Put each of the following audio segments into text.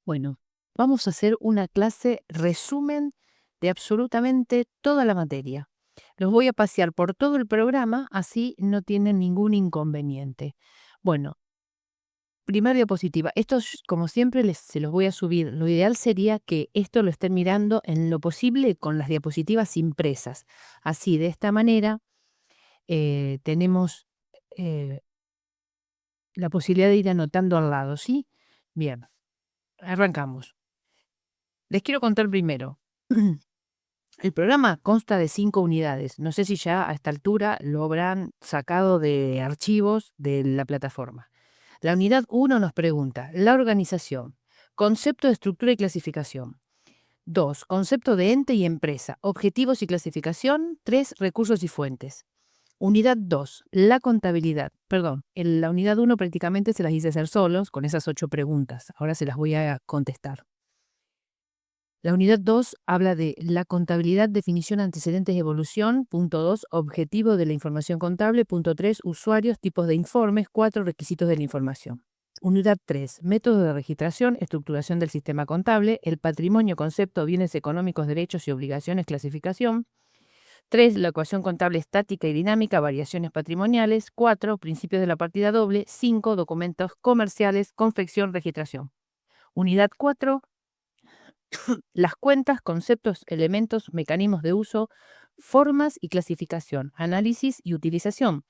Bueno, vamos a hacer una clase resumen de absolutamente toda la materia. Los voy a pasear por todo el programa, así no tienen ningún inconveniente. Bueno, primera diapositiva. Como siempre, se los voy a subir. Lo ideal sería que esto lo estén mirando en lo posible con las diapositivas impresas. Así, de esta manera, tenemos eh, la posibilidad de ir anotando al lado, ¿sí? Bien, arrancamos. Les quiero contar primero. El programa consta de 5 unidades. No sé si ya a esta altura lo habrán sacado de archivos de la plataforma. La unidad 1 nos pregunta la organización, concepto de estructura y clasificación. 2, concepto de ente y empresa, objetivos y clasificación. 3, recursos y fuentes. Unidad 2, la contabilidad. Perdón, en la unidad 1 prácticamente se las hice hacer solos con esas 8 preguntas. Ahora se las voy a contestar. La unidad 2 habla de la contabilidad, definición, antecedentes y evolución. Punto 2, objetivo de la información contable. Punto 3, usuarios, tipos de informes. 4, requisitos de la información. Unidad 3, método de registración, estructuración del sistema contable. El patrimonio, concepto, bienes económicos, derechos y obligaciones, clasificación. 3, la ecuación contable estática y dinámica, variaciones patrimoniales. 4, principios de la partida doble. 5, documentos comerciales, confección, registración. Unidad 4, las cuentas, conceptos, elementos, mecanismos de uso, formas y clasificación, análisis y utilización.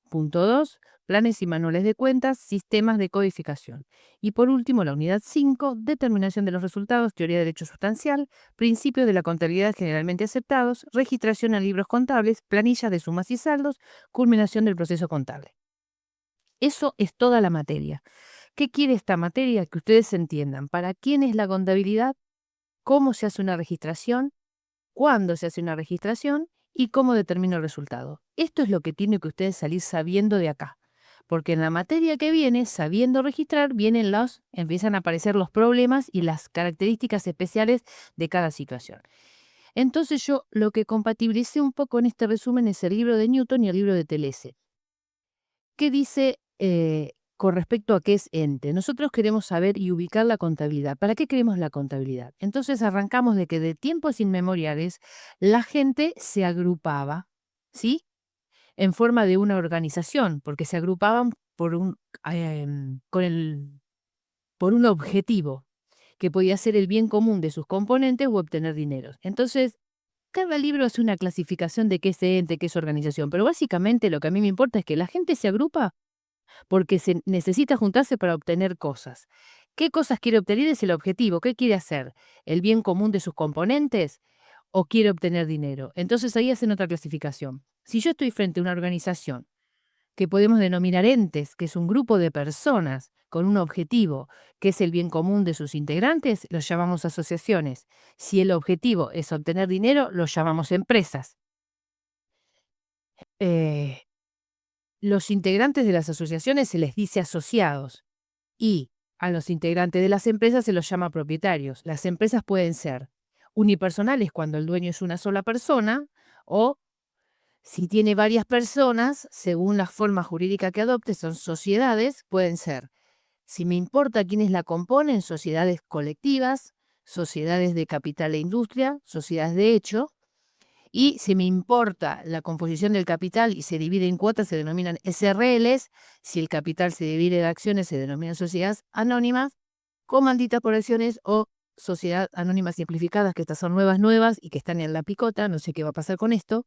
Punto 2, planes y manuales de cuentas, sistemas de codificación. Y por último, la unidad 5, determinación de los resultados, teoría de derecho sustancial, principios de la contabilidad generalmente aceptados, registración en libros contables, planillas de sumas y saldos, culminación del proceso contable. Eso es toda la materia. ¿Qué quiere esta materia? Que ustedes entiendan. ¿Para quién es la contabilidad? ¿Cómo se hace una registración? ¿Cuándo se hace una registración? ¿Y cómo determino el resultado? Esto es lo que tiene que ustedes salir sabiendo de acá. Porque en la materia que viene, sabiendo registrar, empiezan a aparecer los problemas y las características especiales de cada situación. Entonces yo lo que compatibilicé un poco en este resumen es el libro de Newton y el libro de Telese. ¿Qué dice con respecto a qué es ente? Nosotros queremos saber y ubicar la contabilidad. ¿Para qué queremos la contabilidad? Entonces arrancamos de que de tiempos inmemoriales la gente se agrupaba, ¿sí? En forma de una organización, porque se agrupaban por un objetivo, que podía ser el bien común de sus componentes o obtener dinero. Entonces, cada libro hace una clasificación de qué es ente, qué es organización, pero básicamente lo que a mí me importa es que la gente se agrupa porque se necesita juntarse para obtener cosas. ¿Qué cosas quiere obtener? Es el objetivo. ¿Qué quiere hacer? ¿El bien común de sus componentes o quiere obtener dinero? Entonces ahí hacen otra clasificación. Si yo estoy frente a una organización que podemos denominar entes, que es un grupo de personas con un objetivo, que es el bien común de sus integrantes, los llamamos asociaciones. Si el objetivo es obtener dinero, los llamamos empresas. Eh, los integrantes de las asociaciones se les dice asociados. Y a los integrantes de las empresas se los llama propietarios. Las empresas pueden ser unipersonales cuando el dueño es una sola persona o si tiene varias personas, según la forma jurídica que adopte, son sociedades, pueden ser, si me importa quiénes la componen, sociedades colectivas, sociedades de capital e industria, sociedades de hecho, y si me importa la composición del capital y se divide en cuotas, se denominan SRLs. Si el capital se divide en acciones, se denominan sociedades anónimas, comanditas por acciones o sociedad anónima simplificadas, que estas son nuevas y que están en la picota. No sé qué va a pasar con esto.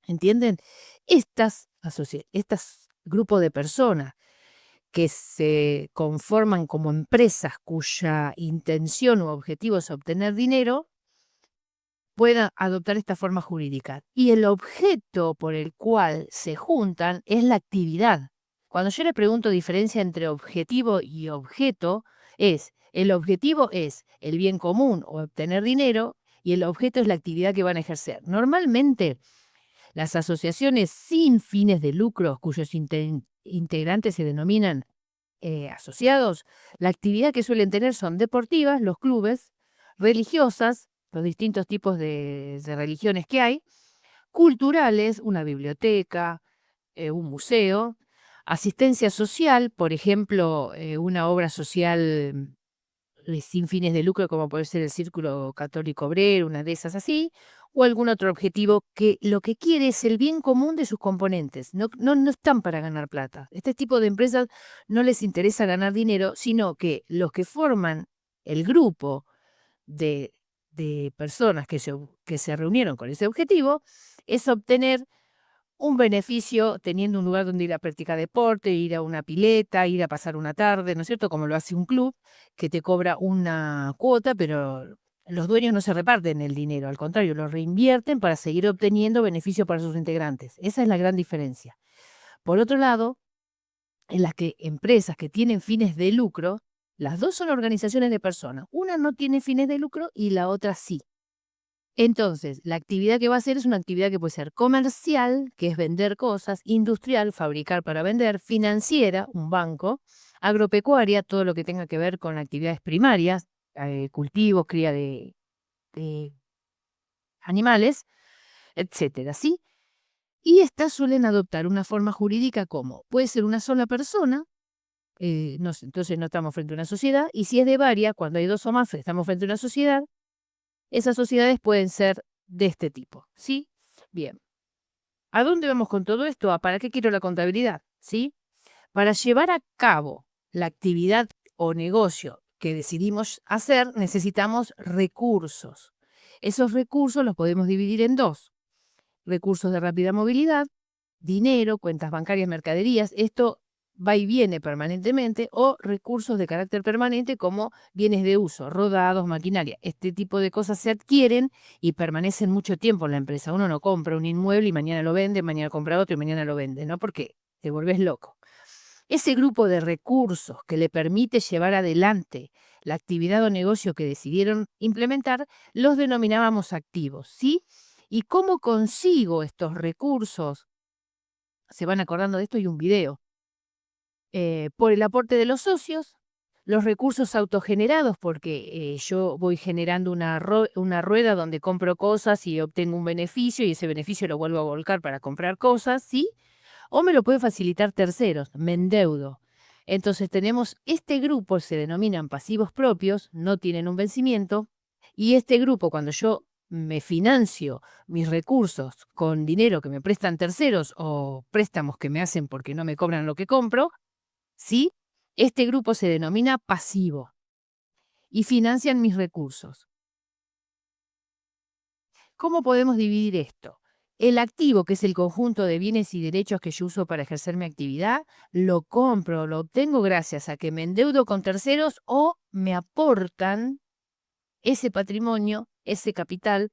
¿Entienden? Estas grupos de personas que se conforman como empresas cuya intención u objetivo es obtener dinero, pueda adoptar esta forma jurídica. Y el objeto por el cual se juntan es la actividad. Cuando yo le pregunto diferencia entre objetivo y objeto, el objetivo es el bien común o obtener dinero y el objeto es la actividad que van a ejercer. Normalmente, las asociaciones sin fines de lucro, cuyos integrantes se denominan asociados, la actividad que suelen tener son deportivas, los clubes, religiosas, los distintos tipos de religiones que hay, culturales, una biblioteca, un museo, asistencia social, por ejemplo, una obra social sin fines de lucro, como puede ser el Círculo Católico Obrero, una de esas así, o algún otro objetivo que lo que quiere es el bien común de sus componentes. No están para ganar plata. Este tipo de empresas no les interesa ganar dinero, sino que los que forman el grupo de, de personas que se reunieron con ese objetivo es obtener un beneficio teniendo un lugar donde ir a practicar deporte, ir a una pileta, ir a pasar una tarde, ¿no es cierto? Como lo hace un club que te cobra una cuota, pero los dueños no se reparten el dinero, al contrario, lo reinvierten para seguir obteniendo beneficio para sus integrantes. Esa es la gran diferencia. Por otro lado, en las que empresas que tienen fines de lucro, las dos son organizaciones de personas. Una no tiene fines de lucro y la otra sí. Entonces, la actividad que va a hacer es una actividad que puede ser comercial, que es vender cosas, industrial, fabricar para vender, financiera, un banco, agropecuaria, todo lo que tenga que ver con actividades primarias, cultivos, cría de animales, etcétera, ¿sí? Y estas suelen adoptar una forma jurídica como puede ser una sola persona, entonces no estamos frente a una sociedad, y si es de varias, cuando hay dos o más, estamos frente a una sociedad. Esas sociedades pueden ser de este tipo, ¿sí? Bien. ¿A dónde vamos con todo esto? ¿Para qué quiero la contabilidad? ¿Sí? Para llevar a cabo la actividad o negocio que decidimos hacer, necesitamos recursos. Esos recursos los podemos dividir en dos. Recursos de rápida movilidad, dinero, cuentas bancarias, mercaderías. Esto va y viene permanentemente, o recursos de carácter permanente como bienes de uso, rodados, maquinaria. Este tipo de cosas se adquieren y permanecen mucho tiempo en la empresa. Uno no compra un inmueble y mañana lo vende, mañana compra otro y mañana lo vende, ¿no? Porque te volvés loco. Ese grupo de recursos que le permite llevar adelante la actividad o negocio que decidieron implementar, los denominábamos activos, ¿sí? ¿Y cómo consigo estos recursos? Se van acordando de esto, hay un video. Por el aporte de los socios, los recursos autogenerados, porque yo voy generando una rueda donde compro cosas y obtengo un beneficio y ese beneficio lo vuelvo a volcar para comprar cosas, ¿sí? O me lo puede facilitar terceros, me endeudo. Entonces tenemos este grupo, se denominan pasivos propios, no tienen un vencimiento, y este grupo, cuando yo me financio mis recursos con dinero que me prestan terceros o préstamos que me hacen porque no me cobran lo que compro, ¿sí? Este grupo se denomina pasivo y financian mis recursos. ¿Cómo podemos dividir esto? El activo, que es el conjunto de bienes y derechos que yo uso para ejercer mi actividad, lo compro, lo obtengo gracias a que me endeudo con terceros o me aportan ese patrimonio, ese capital,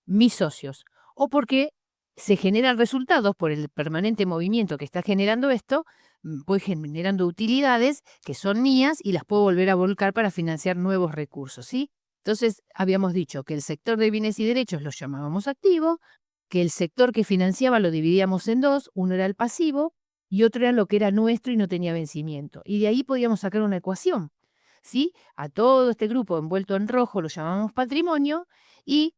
mis socios. O porque se generan resultados por el permanente movimiento que está generando esto, voy generando utilidades que son mías y las puedo volver a volcar para financiar nuevos recursos, ¿sí? Entonces, habíamos dicho que el sector de bienes y derechos lo llamábamos activo, que el sector que financiaba lo dividíamos en dos, uno era el pasivo y otro era lo que era nuestro y no tenía vencimiento. Y de ahí podíamos sacar una ecuación, ¿sí? A todo este grupo envuelto en rojo lo llamamos patrimonio y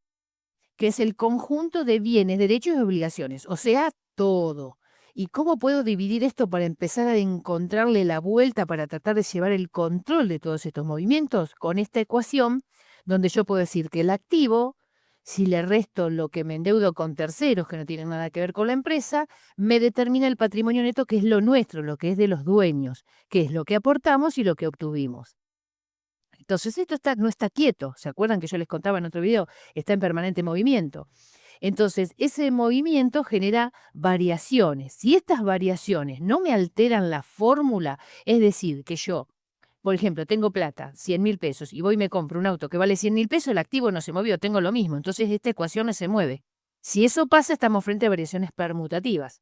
que es el conjunto de bienes, derechos y obligaciones, o sea, todo. ¿Y cómo puedo dividir esto para empezar a encontrarle la vuelta para tratar de llevar el control de todos estos movimientos? Con esta ecuación, donde yo puedo decir que el activo, si le resto lo que me endeudo con terceros que no tienen nada que ver con la empresa, me determina el patrimonio neto, que es lo nuestro, lo que es de los dueños, que es lo que aportamos y lo que obtuvimos. Entonces, esto no está quieto. ¿Se acuerdan que yo les contaba en otro video? Está en permanente movimiento. Entonces, ese movimiento genera variaciones. Si estas variaciones no me alteran la fórmula, es decir, que yo, por ejemplo, tengo plata, 100.000 pesos, y voy y me compro un auto que vale 100.000 pesos, el activo no se movió, tengo lo mismo. Entonces, esta ecuación no se mueve. Si eso pasa, estamos frente a variaciones permutativas.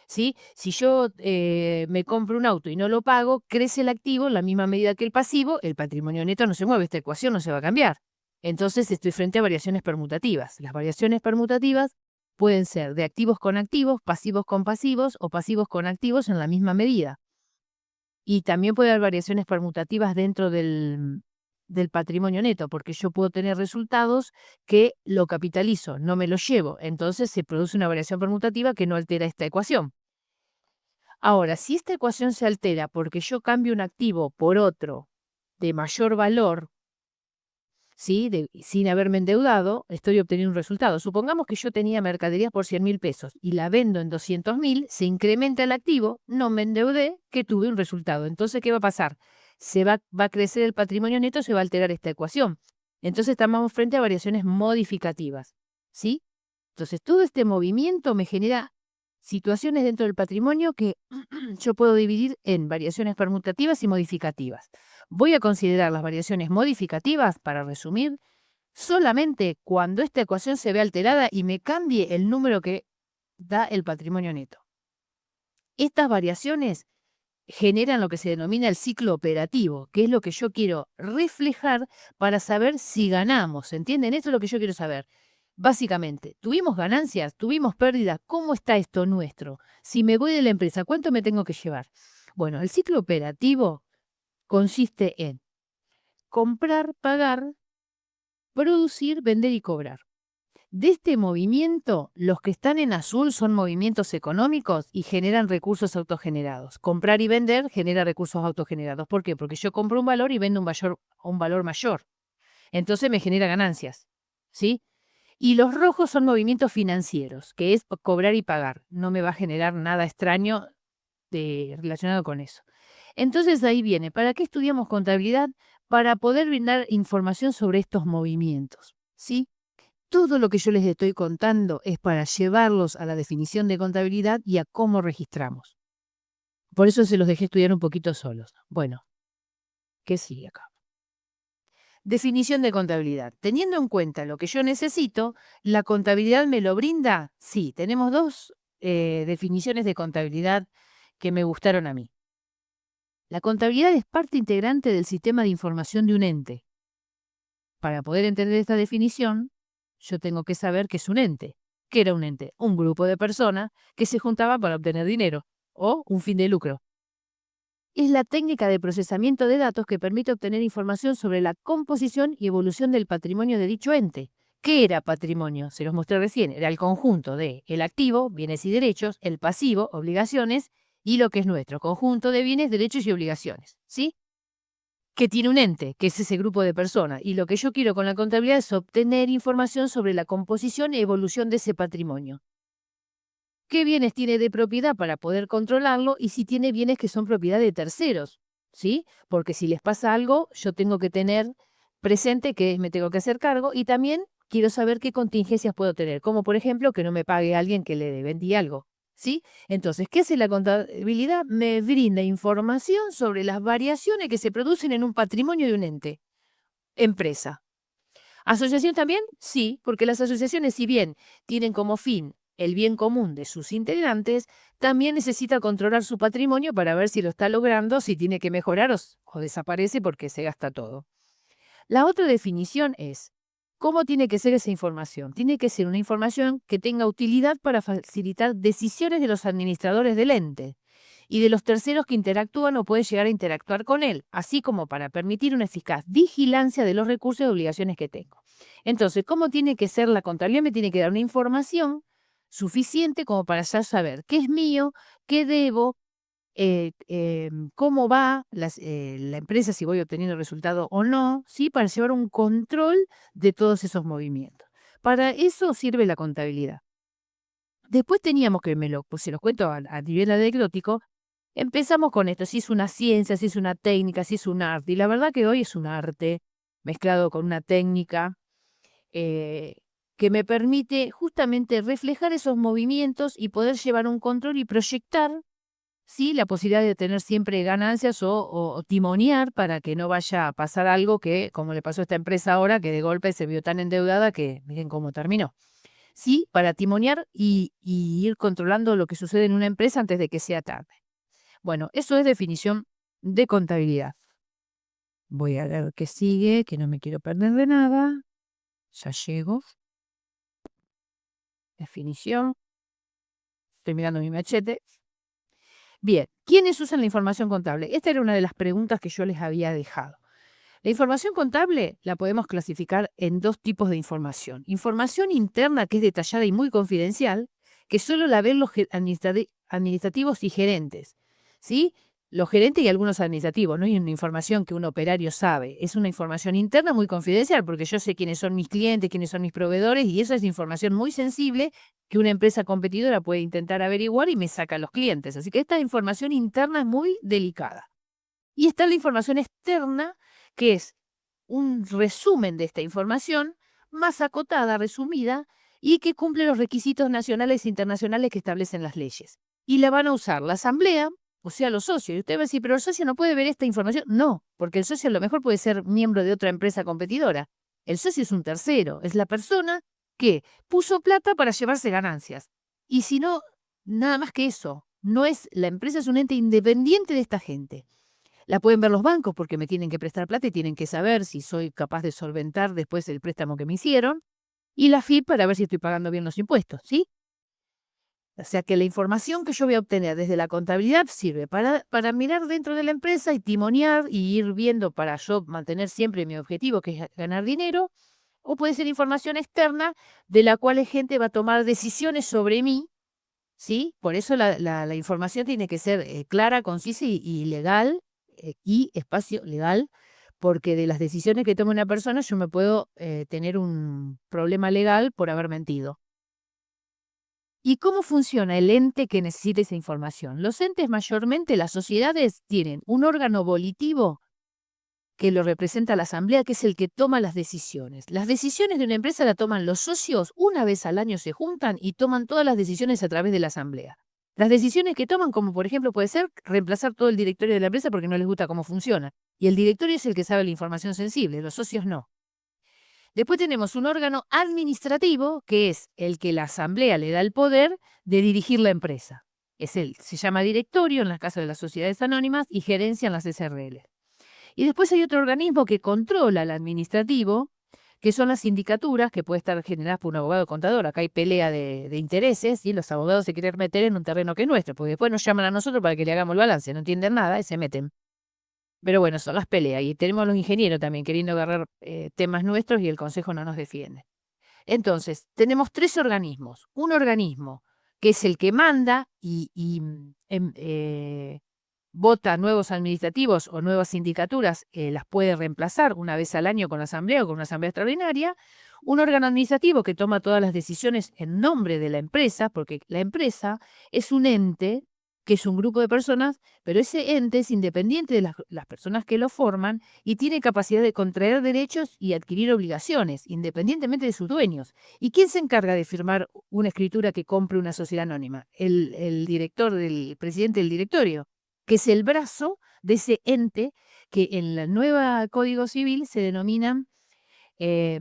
¿Sí? Si yo me compro un auto y no lo pago, crece el activo en la misma medida que el pasivo, el patrimonio neto no se mueve, esta ecuación no se va a cambiar. Entonces estoy frente a variaciones permutativas. Las variaciones permutativas pueden ser de activos con activos, pasivos con pasivos o pasivos con activos en la misma medida. Y también puede haber variaciones permutativas dentro del patrimonio neto, porque yo puedo tener resultados que lo capitalizo, no me lo llevo. Entonces se produce una variación permutativa que no altera esta ecuación. Ahora, si esta ecuación se altera porque yo cambio un activo por otro de mayor valor, ¿sí? Sin haberme endeudado, estoy obteniendo un resultado. Supongamos que yo tenía mercaderías por 100.000 pesos y la vendo en 200.000, se incrementa el activo, no me endeudé, que tuve un resultado. Entonces, ¿qué va a pasar? Va a crecer el patrimonio neto, se va a alterar esta ecuación. Entonces, estamos frente a variaciones modificativas, ¿sí? Entonces, todo este movimiento me genera situaciones dentro del patrimonio que yo puedo dividir en variaciones permutativas y modificativas. Voy a considerar las variaciones modificativas, para resumir, solamente cuando esta ecuación se ve alterada y me cambie el número que da el patrimonio neto. Estas variaciones generan lo que se denomina el ciclo operativo, que es lo que yo quiero reflejar para saber si ganamos. ¿Entienden? Eso es lo que yo quiero saber. Básicamente, ¿tuvimos ganancias? ¿Tuvimos pérdidas? ¿Cómo está esto nuestro? Si me voy de la empresa, ¿cuánto me tengo que llevar? Bueno, el ciclo operativo consiste en comprar, pagar, producir, vender y cobrar. De este movimiento, los que están en azul son movimientos económicos y generan recursos autogenerados. Comprar y vender genera recursos autogenerados. ¿Por qué? Porque yo compro un valor y vendo un valor mayor. Entonces me genera ganancias, ¿sí? Y los rojos son movimientos financieros, que es cobrar y pagar. No me va a generar nada extraño relacionado con eso. Entonces ahí viene, ¿para qué estudiamos contabilidad? Para poder brindar información sobre estos movimientos, ¿sí? Todo lo que yo les estoy contando es para llevarlos a la definición de contabilidad y a cómo registramos. Por eso se los dejé estudiar un poquito solos. Bueno, ¿qué sigue acá? Definición de contabilidad. Teniendo en cuenta lo que yo necesito, ¿la contabilidad me lo brinda? Sí, tenemos dos definiciones de contabilidad que me gustaron a mí. La contabilidad es parte integrante del sistema de información de un ente. Para poder entender esta definición, yo tengo que saber qué es un ente. ¿Qué era un ente? Un grupo de personas que se juntaban para obtener dinero o un fin de lucro. Es la técnica de procesamiento de datos que permite obtener información sobre la composición y evolución del patrimonio de dicho ente. ¿Qué era patrimonio? Se los mostré recién. Era el conjunto de el activo, bienes y derechos, el pasivo, obligaciones, y lo que es nuestro conjunto de bienes, derechos y obligaciones. ¿Sí? Que tiene un ente, que es ese grupo de personas. Y lo que yo quiero con la contabilidad es obtener información sobre la composición y evolución de ese patrimonio. ¿Qué bienes tiene de propiedad para poder controlarlo? Y si tiene bienes que son propiedad de terceros, ¿sí? Porque si les pasa algo, yo tengo que tener presente que me tengo que hacer cargo y también quiero saber qué contingencias puedo tener, como por ejemplo que no me pague alguien que le vendí algo, ¿sí? Entonces, ¿qué hace la contabilidad? Me brinda información sobre las variaciones que se producen en un patrimonio de un ente, empresa. ¿Asociación también? Sí, porque las asociaciones, si bien tienen como fin el bien común de sus integrantes, también necesita controlar su patrimonio para ver si lo está logrando, si tiene que mejorar o desaparece porque se gasta todo. La otra definición es, ¿cómo tiene que ser esa información? Tiene que ser una información que tenga utilidad para facilitar decisiones de los administradores del ente y de los terceros que interactúan o pueden llegar a interactuar con él, así como para permitir una eficaz vigilancia de los recursos y obligaciones que tengo. Entonces, ¿cómo tiene que ser la contabilidad? Me tiene que dar una información suficiente como para ya saber qué es mío, qué debo, cómo va la empresa, si voy obteniendo resultado o no, ¿sí? Para llevar un control de todos esos movimientos. Para eso sirve la contabilidad. Después teníamos que, pues se los cuento a nivel anecdótico, empezamos con esto, si es una ciencia, si es una técnica, si es un arte. Y la verdad que hoy es un arte mezclado con una técnica eh, que me permite justamente reflejar esos movimientos y poder llevar un control y proyectar, ¿sí? La posibilidad de tener siempre ganancias o timonear para que no vaya a pasar algo que, como le pasó a esta empresa ahora, que de golpe se vio tan endeudada que miren cómo terminó. Sí, para timonear y ir controlando lo que sucede en una empresa antes de que sea tarde. Bueno, eso es definición de contabilidad. Voy a ver qué sigue, que no me quiero perder de nada. Ya llego. Definición. Estoy mirando mi machete. Bien, ¿quiénes usan la información contable? Esta era una de las preguntas que yo les había dejado. La información contable la podemos clasificar en dos tipos de información. Información interna, que es detallada y muy confidencial, que solo la ven los administrativos y gerentes, ¿sí? los gerentes y algunos administrativos. No es una información que un operario sabe, es una información interna muy confidencial, porque yo sé quiénes son mis clientes, quiénes son mis proveedores, y esa es información muy sensible que una empresa competidora puede intentar averiguar y me saca los clientes. Así que esta información interna es muy delicada. Y está la información externa, que es un resumen de esta información, más acotada, resumida, y que cumple los requisitos nacionales e internacionales que establecen las leyes. Y la van a usar la asamblea, o sea, los socios. Y usted va a decir, pero el socio no puede ver esta información. No, porque el socio a lo mejor puede ser miembro de otra empresa competidora. El socio es un tercero, es la persona que puso plata para llevarse ganancias. Y si no, nada más que eso. No es, la empresa es un ente independiente de esta gente. La pueden ver los bancos porque me tienen que prestar plata y tienen que saber si soy capaz de solventar después el préstamo que me hicieron. Y la FIP para ver si estoy pagando bien los impuestos, ¿sí? O sea que la información que yo voy a obtener desde la contabilidad sirve para mirar dentro de la empresa y timonear y ir viendo para yo mantener siempre mi objetivo, que es ganar dinero. O puede ser información externa de la cual la gente va a tomar decisiones sobre mí, ¿sí? Por eso la información tiene que ser clara, concisa y legal, y espacio legal, porque de las decisiones que tome una persona yo me puedo tener un problema legal por haber mentido. ¿Y cómo funciona el ente que necesita esa información? Los entes mayormente, las sociedades, tienen un órgano volitivo que lo representa la asamblea, que es el que toma las decisiones. Las decisiones de una empresa la toman los socios, una vez al año se juntan y toman todas las decisiones a través de la asamblea. Las decisiones que toman, como por ejemplo puede ser reemplazar todo el directorio de la empresa porque no les gusta cómo funciona. Y el directorio es el que sabe la información sensible, los socios no. Después tenemos un órgano administrativo, que es el que la asamblea le da el poder de dirigir la empresa. Se llama directorio en las casas de las sociedades anónimas y gerencia en las SRL. Y después hay otro organismo que controla el administrativo, que son las sindicaturas, que puede estar generadas por un abogado o contador. Acá hay pelea de intereses y los abogados se quieren meter en un terreno que es nuestro, porque después nos llaman a nosotros para que le hagamos el balance, no entienden nada y se meten. Pero bueno, son las peleas. Y tenemos a los ingenieros también queriendo agarrar temas nuestros y el Consejo no nos defiende. Entonces, tenemos tres organismos. Un organismo que es el que manda y vota nuevos administrativos o nuevas sindicaturas, las puede reemplazar una vez al año con la asamblea o con una asamblea extraordinaria. Un órgano administrativo que toma todas las decisiones en nombre de la empresa, porque la empresa es un ente que es un grupo de personas, pero ese ente es independiente de las personas que lo forman y tiene capacidad de contraer derechos y adquirir obligaciones, independientemente de sus dueños. ¿Y quién se encarga de firmar una escritura que compre una sociedad anónima? El director, el presidente del directorio, que es el brazo de ese ente que en la nueva Código Civil se denominan eh,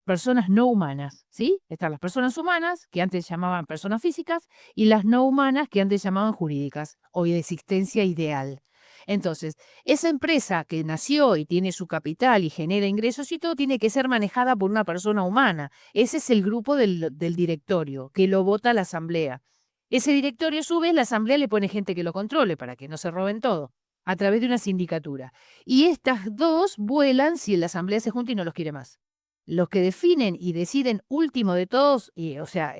personas no humanas, ¿sí? Están las personas humanas, que antes llamaban personas físicas, y las no humanas, que antes llamaban jurídicas, o de existencia ideal. Entonces, esa empresa que nació y tiene su capital y genera ingresos y todo, tiene que ser manejada por una persona humana. Ese es el grupo del directorio, que lo vota la asamblea. Ese directorio, a su vez, la asamblea le pone gente que lo controle para que no se roben todo, a través de una sindicatura. Y estas dos vuelan si la asamblea se junta y no los quiere más. Los que definen y deciden último de todos, o sea,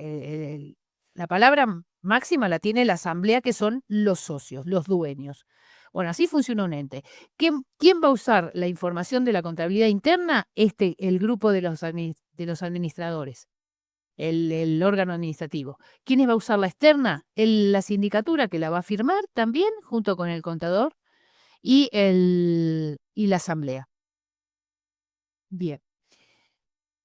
la palabra máxima la tiene la asamblea, que son los socios, los dueños. Bueno, así funciona un ente. ¿Quién va a usar la información de la contabilidad interna? El grupo de los administradores, el órgano administrativo. ¿Quiénes va a usar la externa? La sindicatura, que la va a firmar también junto con el contador y la asamblea. Bien.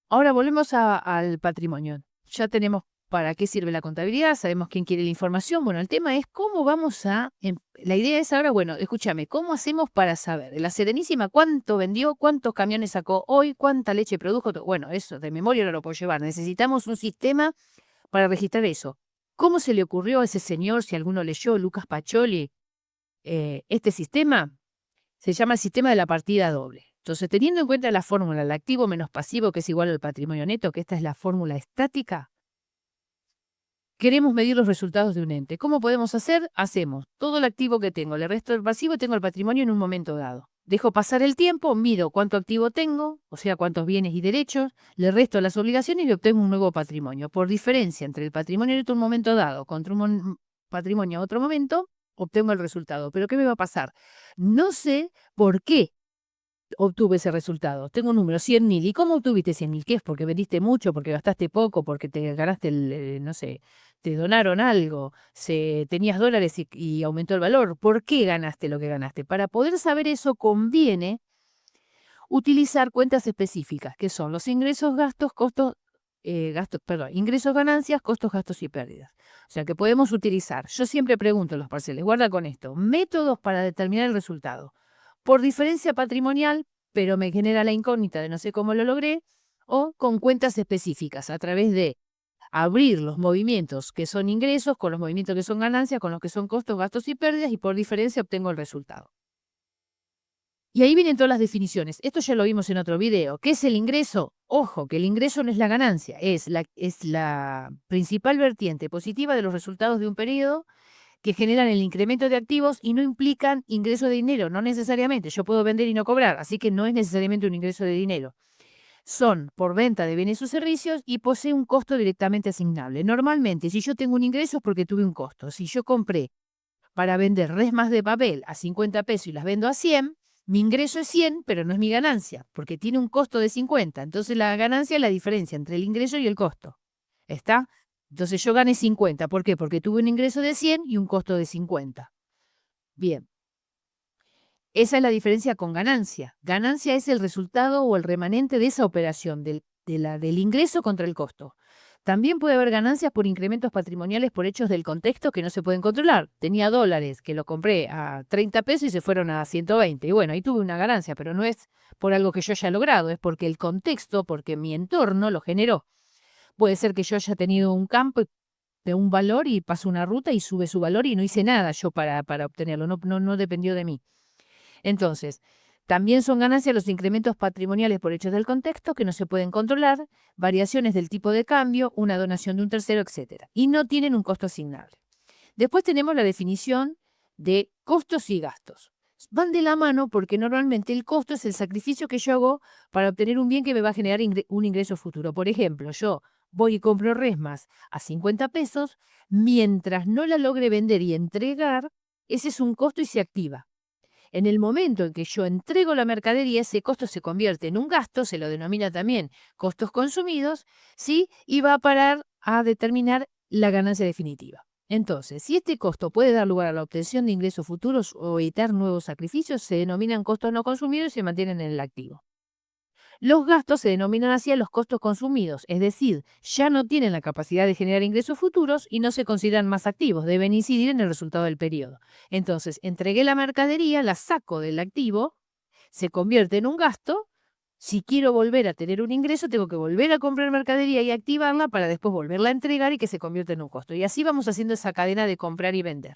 Ahora volvemos al patrimonio. Ya tenemos para qué sirve la contabilidad, sabemos quién quiere la información. Bueno, el tema es cómo vamos la idea es ahora, bueno, escúchame, ¿cómo hacemos para saber? La Serenísima, ¿cuánto vendió? ¿Cuántos camiones sacó hoy? ¿Cuánta leche produjo? Bueno, eso de memoria no lo puedo llevar. Necesitamos un sistema para registrar eso. ¿Cómo se le ocurrió a ese señor, si alguno leyó, Lucas Pacioli, este sistema? Se llama el sistema de la partida doble. Entonces, teniendo en cuenta la fórmula, el activo menos pasivo, que es igual al patrimonio neto, que esta es la fórmula estática, queremos medir los resultados de un ente. ¿Cómo podemos hacer? Hacemos todo el activo que tengo, le resto el pasivo y tengo el patrimonio en un momento dado. Dejo pasar el tiempo, mido cuánto activo tengo, o sea, cuántos bienes y derechos, le resto las obligaciones y obtengo un nuevo patrimonio. Por diferencia entre el patrimonio neto en un momento dado contra un patrimonio en otro momento, obtengo el resultado. Pero ¿qué me va a pasar? No sé por qué obtuve ese resultado. Tengo un número, 100.000. ¿Y cómo obtuviste 100.000? ¿Qué es? ¿Porque vendiste mucho? ¿Porque gastaste poco? ¿Porque te ganaste no sé, te donaron algo? ¿Tenías dólares y aumentó el valor? ¿Por qué ganaste lo que ganaste? Para poder saber eso conviene utilizar cuentas específicas, que son los ingresos, gastos, costos, ingresos, ganancias, costos, gastos y pérdidas. O sea que podemos utilizar, yo siempre pregunto en los parciales, guarda con esto, métodos para determinar el resultado. Por diferencia patrimonial, pero me genera la incógnita de no sé cómo lo logré, o con cuentas específicas, a través de abrir los movimientos que son ingresos, con los movimientos que son ganancias, con los que son costos, gastos y pérdidas, y por diferencia obtengo el resultado. Y ahí vienen todas las definiciones. Esto ya lo vimos en otro video. ¿Qué es el ingreso? Ojo, que el ingreso no es la ganancia, es la principal vertiente positiva de los resultados de un periodo que generan el incremento de activos y no implican ingreso de dinero, no necesariamente. Yo puedo vender y no cobrar, así que no es necesariamente un ingreso de dinero. Son por venta de bienes o servicios y posee un costo directamente asignable. Normalmente, si yo tengo un ingreso es porque tuve un costo. Si yo compré para vender resmas de papel a 50 pesos y las vendo a 100, mi ingreso es 100, pero no es mi ganancia, porque tiene un costo de 50. Entonces la ganancia es la diferencia entre el ingreso y el costo. ¿Está? Entonces yo gané 50. ¿Por qué? Porque tuve un ingreso de 100 y un costo de 50. Bien. Esa es la diferencia con ganancia. Ganancia es el resultado o el remanente de esa operación, del ingreso contra el costo. También puede haber ganancias por incrementos patrimoniales por hechos del contexto que no se pueden controlar. Tenía dólares que lo compré a 30 pesos y se fueron a 120. Y bueno, ahí tuve una ganancia, pero no es por algo que yo haya logrado, es porque el contexto, porque mi entorno lo generó. Puede ser que yo haya tenido un campo de un valor y pasó una ruta y sube su valor y no hice nada yo para obtenerlo, no dependió de mí. Entonces, también son ganancias los incrementos patrimoniales por hechos del contexto que no se pueden controlar, variaciones del tipo de cambio, una donación de un tercero, etc. Y no tienen un costo asignable. Después tenemos la definición de costos y gastos. Van de la mano porque normalmente el costo es el sacrificio que yo hago para obtener un bien que me va a generar un ingreso futuro. Por ejemplo, yo voy y compro resmas a 50 pesos, mientras no la logre vender y entregar, ese es un costo y se activa. En el momento en que yo entrego la mercadería, ese costo se convierte en un gasto, se lo denomina también costos consumidos, ¿sí? Y va a parar a determinar la ganancia definitiva. Entonces, si este costo puede dar lugar a la obtención de ingresos futuros o evitar nuevos sacrificios, se denominan costos no consumidos y se mantienen en el activo. Los gastos se denominan así a los costos consumidos, es decir, ya no tienen la capacidad de generar ingresos futuros y no se consideran más activos, deben incidir en el resultado del periodo. Entonces, entregué la mercadería, la saco del activo, se convierte en un gasto. Si quiero volver a tener un ingreso, tengo que volver a comprar mercadería y activarla para después volverla a entregar y que se convierta en un costo. Y así vamos haciendo esa cadena de comprar y vender.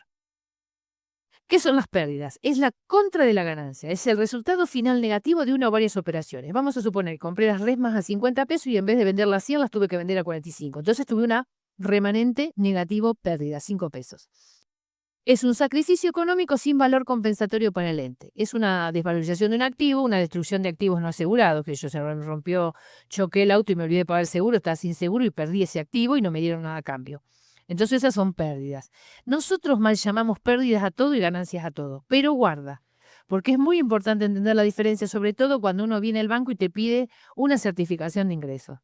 ¿Qué son las pérdidas? Es la contra de la ganancia, es el resultado final negativo de una o varias operaciones. Vamos a suponer que compré las resmas a 50 pesos y en vez de venderlas a 100 las tuve que vender a 45. Entonces tuve una remanente negativo pérdida, 5 pesos. Es un sacrificio económico sin valor compensatorio para el ente. Es una desvalorización de un activo, una destrucción de activos no asegurados, que yo se me rompió, choqué el auto y me olvidé de pagar el seguro, estaba sin seguro y perdí ese activo y no me dieron nada a cambio. Entonces esas son pérdidas. Nosotros mal llamamos pérdidas a todo y ganancias a todo, pero guarda, porque es muy importante entender la diferencia, sobre todo cuando uno viene al banco y te pide una certificación de ingresos.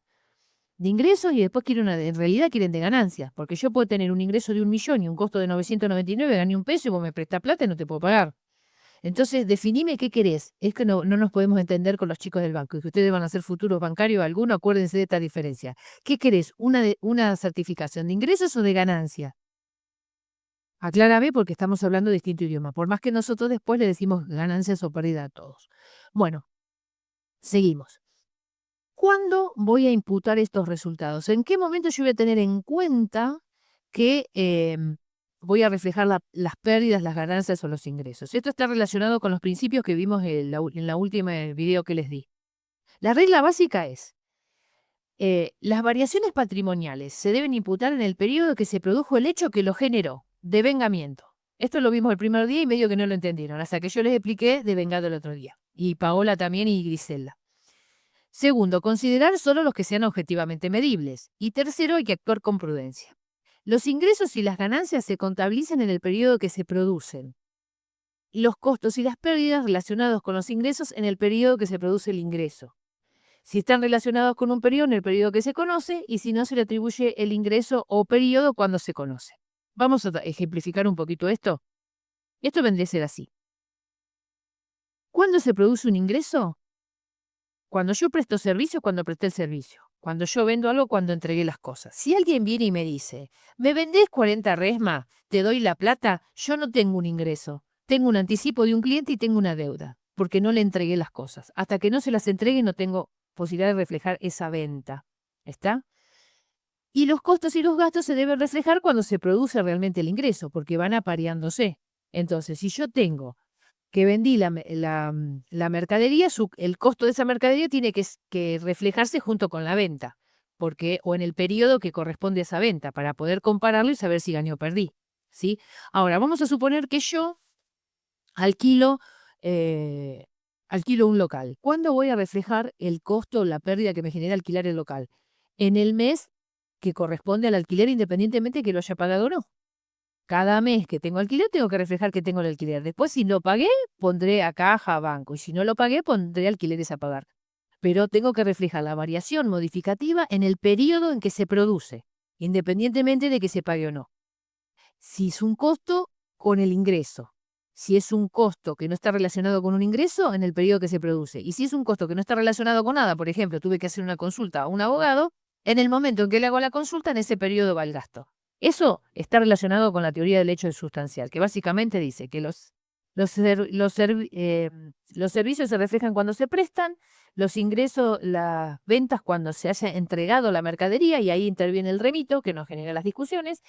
De ingresos y después en realidad quieren de ganancias, porque yo puedo tener un ingreso de 1.000.000 y un costo de 999, gané un peso y vos me prestás plata y no te puedo pagar. Entonces, definime qué querés. Es que no nos podemos entender con los chicos del banco, y que ustedes van a ser futuros bancarios alguno, acuérdense de esta diferencia. ¿Qué querés? ¿Una certificación de ingresos o de ganancia? Aclárame porque estamos hablando de distinto idioma, por más que nosotros después le decimos ganancias o pérdida a todos. Bueno, seguimos. ¿Cuándo voy a imputar estos resultados? ¿En qué momento yo voy a tener en cuenta que voy a reflejar las pérdidas, las ganancias o los ingresos? Esto está relacionado con los principios que vimos en la última video que les di. La regla básica es, las variaciones patrimoniales se deben imputar en el periodo que se produjo el hecho que lo generó, devengamiento. Esto lo vimos el primer día y medio que no lo entendieron, hasta que yo les expliqué devengado el otro día. Y Paola también y Griselda. Segundo, considerar solo los que sean objetivamente medibles. Y tercero, hay que actuar con prudencia. Los ingresos y las ganancias se contabilizan en el periodo que se producen. Los costos y las pérdidas relacionados con los ingresos en el periodo que se produce el ingreso. Si están relacionados con un periodo, en el periodo que se conoce, y si no, se le atribuye el ingreso o periodo cuando se conoce. Vamos a ejemplificar un poquito esto. Esto vendría a ser así. ¿Cuándo se produce un ingreso? Cuando yo presto servicio, cuando presté el servicio. Cuando yo vendo algo, cuando entregué las cosas. Si alguien viene y me dice, ¿me vendés 40 resmas? ¿Te doy la plata? Yo no tengo un ingreso. Tengo un anticipo de un cliente y tengo una deuda, porque no le entregué las cosas. Hasta que no se las entregue, no tengo posibilidad de reflejar esa venta. ¿Está? Y los costos y los gastos se deben reflejar cuando se produce realmente el ingreso, porque van apareándose. Entonces, si yo tengo que vendí la mercadería, el costo de esa mercadería tiene que reflejarse junto con la venta, porque, o en el periodo que corresponde a esa venta, para poder compararlo y saber si gané o perdí. ¿Sí? Ahora, vamos a suponer que yo alquilo, eh, alquilo un local. ¿Cuándo voy a reflejar el costo o la pérdida que me genera alquilar el local? En el mes que corresponde al alquiler, independientemente de que lo haya pagado o no. Cada mes que tengo alquiler tengo que reflejar que tengo el alquiler. Después, si no pagué, pondré a caja, a banco. Y si no lo pagué, pondré alquileres a pagar. Pero tengo que reflejar la variación modificativa en el periodo en que se produce, independientemente de que se pague o no. Si es un costo, con el ingreso. Si es un costo que no está relacionado con un ingreso, en el periodo que se produce. Y si es un costo que no está relacionado con nada, por ejemplo, tuve que hacer una consulta a un abogado, en el momento en que le hago la consulta, en ese periodo va el gasto. Eso está relacionado con la teoría del hecho sustancial, que básicamente dice que los servicios se reflejan cuando se prestan, los ingresos, las ventas cuando se haya entregado la mercadería, y ahí interviene el remito, que nos genera las discusiones,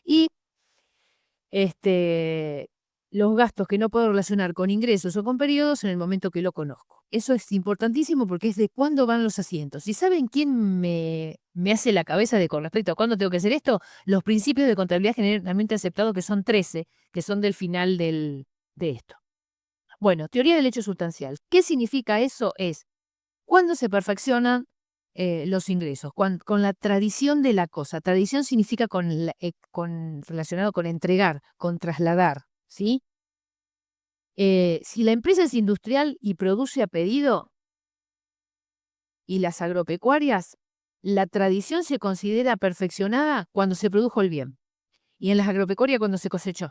y este, los gastos que no puedo relacionar con ingresos o con periodos en el momento que lo conozco. Eso es importantísimo porque es de cuándo van los asientos. ¿Y saben quién me hace la cabeza con respecto a cuándo tengo que hacer esto? Los principios de contabilidad generalmente aceptados, que son 13, que son del final de esto. Bueno, teoría del hecho sustancial. ¿Qué significa eso? Es cuando se perfeccionan los ingresos, con la tradición de la cosa. Tradición significa relacionado con entregar, con trasladar, ¿sí? Si la empresa es industrial y produce a pedido, y las agropecuarias, la tradición se considera perfeccionada cuando se produjo el bien. Y en las agropecuarias cuando se cosechó.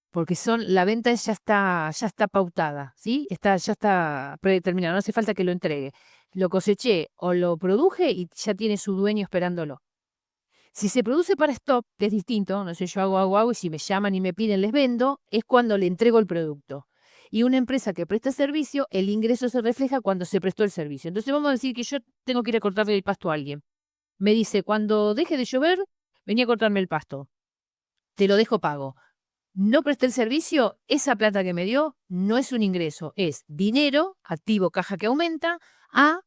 Porque la venta ya está pautada, ¿sí? Ya está predeterminada, no hace falta que lo entregue. Lo coseché o lo produje y ya tiene su dueño esperándolo. Si se produce para stock, que es distinto, no sé, yo hago, y si me llaman y me piden les vendo, es cuando le entrego el producto. Y una empresa que presta servicio, el ingreso se refleja cuando se prestó el servicio. Entonces vamos a decir que yo tengo que ir a cortarle el pasto a alguien. Me dice, cuando deje de llover, venía a cortarme el pasto. Te lo dejo pago. No presté el servicio, esa plata que me dio no es un ingreso, es dinero, activo, caja que aumenta, a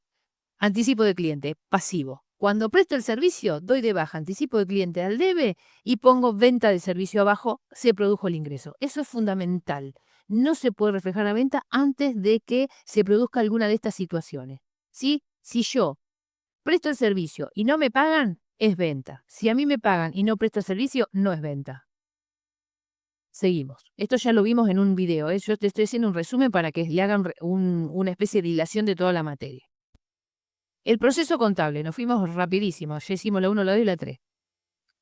anticipo de cliente, pasivo. Cuando presto el servicio, doy de baja anticipo de cliente al debe y pongo venta de servicio abajo, se produjo el ingreso. Eso es fundamental. No se puede reflejar la venta antes de que se produzca alguna de estas situaciones. ¿Sí? Si yo presto el servicio y no me pagan, es venta. Si a mí me pagan y no presto el servicio, no es venta. Seguimos. Esto ya lo vimos en un video. Yo te estoy haciendo un resumen para que le hagan una especie de dilación de toda la materia. El proceso contable, nos fuimos rapidísimo, ya hicimos la 1, la 2 y la 3.